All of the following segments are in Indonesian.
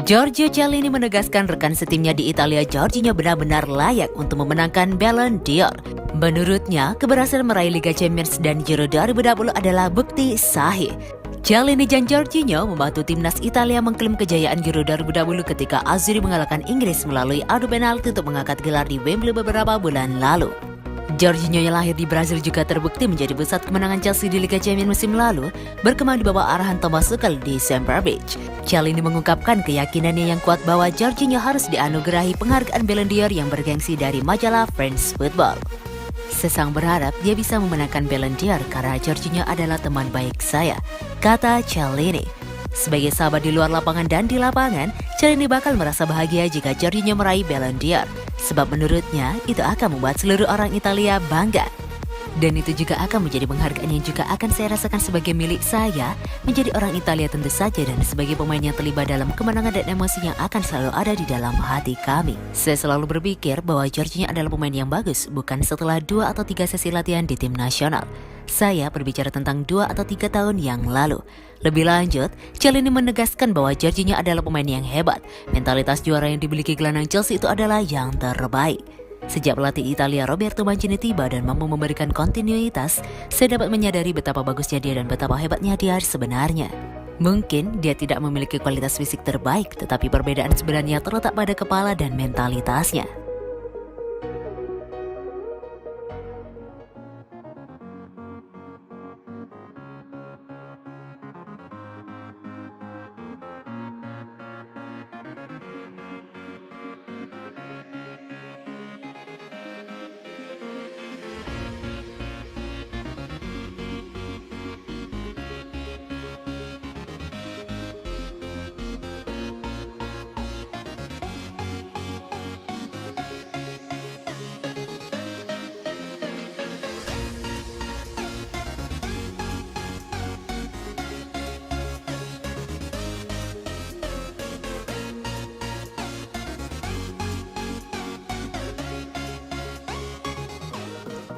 Giorgio Chiellini menegaskan rekan setimnya di Italia Jorginho benar-benar layak untuk memenangkan Ballon d'Or. Menurutnya, keberhasilan meraih Liga Champions dan Euro 2020 adalah bukti sahih. Chiellini dan Jorginho membantu timnas Italia mengklaim kejayaan Euro 2020 ketika Azzurri mengalahkan Inggris melalui adu penalti untuk mengangkat gelar di Wembley beberapa bulan lalu. Jorginho yang lahir di Brazil juga terbukti menjadi pusat kemenangan Chelsea di Liga Champions musim lalu, berkembang di bawah arahan Thomas Tuchel di Stamford Bridge. Chiellini mengungkapkan keyakinannya yang kuat bahwa Jorginho harus dianugerahi penghargaan Ballon d'Or yang bergengsi dari majalah France Football. "Sesang berharap dia bisa memenangkan Ballon d'Or karena Jorginho adalah teman baik saya," kata Chiellini. Sebagai sahabat di luar lapangan dan di lapangan, Chiellini bakal merasa bahagia jika Jorginho meraih Ballon d'Or, sebab menurutnya itu akan membuat seluruh orang Italia bangga. Dan itu juga akan menjadi penghargaan yang juga akan saya rasakan sebagai milik saya, menjadi orang Italia tentu saja dan sebagai pemain yang terlibat dalam kemenangan dan emosi yang akan selalu ada di dalam hati kami. Saya selalu berpikir bahwa Jorginho adalah pemain yang bagus, bukan setelah 2 atau 3 sesi latihan di tim nasional. Saya berbicara tentang 2 atau 3 tahun yang lalu. Lebih lanjut, Chiellini menegaskan bahwa Jorginho adalah pemain yang hebat. Mentalitas juara yang dimiliki gelandang Chelsea itu adalah yang terbaik. Sejak pelatih Italia Roberto Mancini tiba dan mampu memberikan kontinuitas, saya dapat menyadari betapa bagusnya dia dan betapa hebatnya dia sebenarnya. Mungkin dia tidak memiliki kualitas fisik terbaik, tetapi perbedaan sebenarnya terletak pada kepala dan mentalitasnya.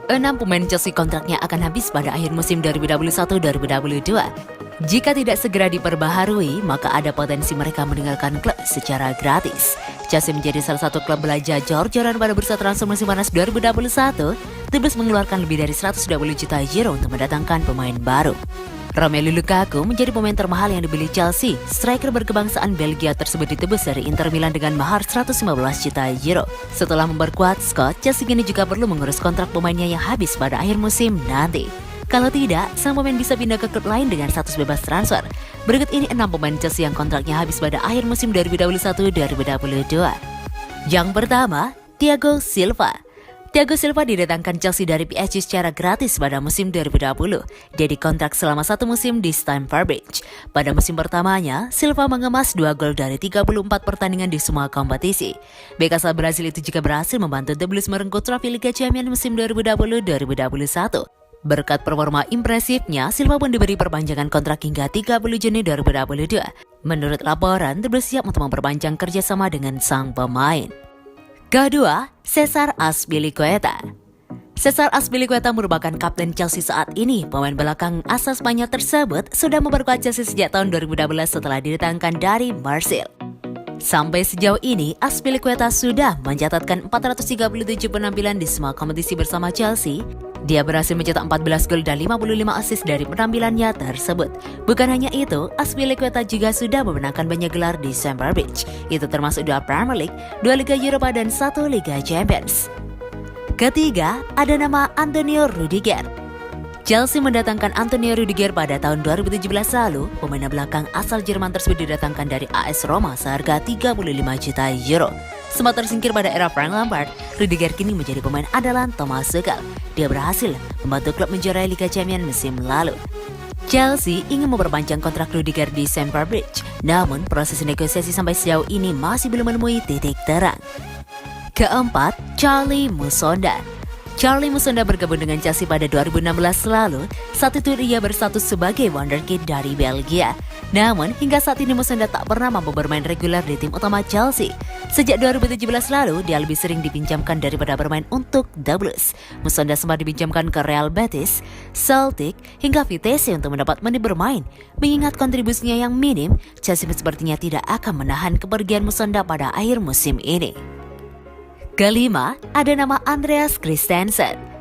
Enam pemain Chelsea kontraknya akan habis pada akhir musim 2021-2022. Jika tidak segera diperbaharui, maka ada potensi mereka meninggalkan klub secara gratis. Chelsea menjadi salah satu klub belanja jor-joran pada bursa transfer musim panas 2021, terus mengeluarkan lebih dari 120 juta euro untuk mendatangkan pemain baru. Romelu Lukaku menjadi pemain termahal yang dibeli Chelsea. Striker berkebangsaan Belgia tersebut ditebus dari Inter Milan dengan mahar 115 juta euro. Setelah memperkuat Scott, Chelsea kini juga perlu mengurus kontrak pemainnya yang habis pada akhir musim nanti. Kalau tidak, sang pemain bisa pindah ke klub lain dengan status bebas transfer. Berikut ini 6 pemain Chelsea yang kontraknya habis pada akhir musim 2021-2022. Yang pertama, Thiago Silva. Thiago Silva didatangkan Chelsea dari PSG secara gratis pada musim 2020. Dia dikontrak selama 1 musim di Stamford Bridge. Pada musim pertamanya, Silva mengemas 2 gol dari 34 pertandingan di semua kompetisi. Bek asal Brazil itu juga berhasil membantu The Blues merengkuh trofi Liga Champions musim 2020-2021. Berkat performa impresifnya, Silva pun diberi perpanjangan kontrak hingga 30 Juni 2022. Menurut laporan, The Blues siap untuk memperpanjang kerjasama dengan sang pemain. Kedua, Cesar Azpilicueta. Cesar Azpilicueta merupakan kapten Chelsea saat ini. Pemain belakang asal Spanyol tersebut sudah memperkuat Chelsea sejak tahun 2012 setelah didatangkan dari Marseille. Sampai sejauh ini, Azpilicueta sudah mencatatkan 437 penampilan di semua kompetisi bersama Chelsea. Dia berhasil mencetak 14 gol dan 55 assist dari penampilannya tersebut. Bukan hanya itu, Azpilicueta juga sudah memenangkan banyak gelar di Stamford Bridge. Itu termasuk 2 Premier League, 2 Liga Eropa dan 1 Liga Champions. Ketiga, ada nama Antonio Rudiger. Chelsea mendatangkan Antonio Rudiger pada tahun 2017 lalu. Pemain belakang asal Jerman tersebut didatangkan dari AS Roma seharga 35 juta euro. Sempat tersingkir pada era Frank Lampard, Rudiger kini menjadi pemain andalan Thomas Tuchel. Dia berhasil membantu klub menjuarai Liga Champions musim lalu. Chelsea ingin memperpanjang kontrak Rudiger di Stamford Bridge, namun proses negosiasi sampai sejauh ini masih belum menemui titik terang. Keempat, Charlie Musonda. Charlie Musonda bergabung dengan Chelsea pada 2016 lalu. Saat itu ia berstatus sebagai wonderkid dari Belgia. Namun, hingga saat ini Musonda tak pernah mampu bermain reguler di tim utama Chelsea. Sejak 2017 lalu, dia lebih sering dipinjamkan daripada bermain untuk doubles. Musonda sempat dipinjamkan ke Real Betis, Celtic, hingga Vitesse untuk mendapat menit bermain. Mengingat kontribusinya yang minim, Chelsea sepertinya tidak akan menahan kepergian Musonda pada akhir musim ini. Kelima, ada nama Andreas Christensen.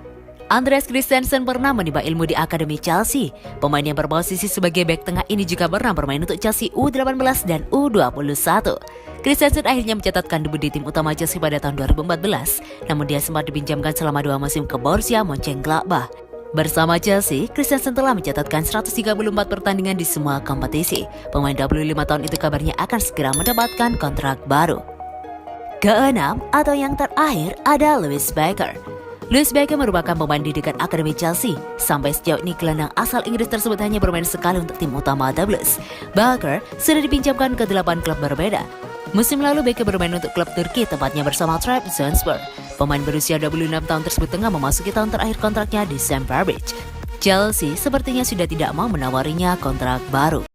Andreas Christensen pernah menimba ilmu di Akademi Chelsea. Pemain yang berposisi sebagai bek tengah ini juga pernah bermain untuk Chelsea U18 dan U21. Christensen akhirnya mencatatkan debut di tim utama Chelsea pada tahun 2014, namun dia sempat dipinjamkan selama 2 musim ke Borussia Mönchengladbach. Bersama Chelsea, Christensen telah mencatatkan 134 pertandingan di semua kompetisi. Pemain 25 tahun itu kabarnya akan segera mendapatkan kontrak baru. Keenam atau yang terakhir ada Lewis Baker. Lewis Baker merupakan pemain didikan Akademi Chelsea. Sampai sejauh ini gelandang asal Inggris tersebut hanya bermain sekali untuk tim utama doubles. Baker sudah dipinjamkan ke 8 klub berbeda. Musim lalu Baker bermain untuk klub Turki, tepatnya bersama Trabzonspor. Pemain berusia 26 tahun tersebut tengah memasuki tahun terakhir kontraknya di Stamford Bridge. Chelsea sepertinya sudah tidak mau menawarinya kontrak baru.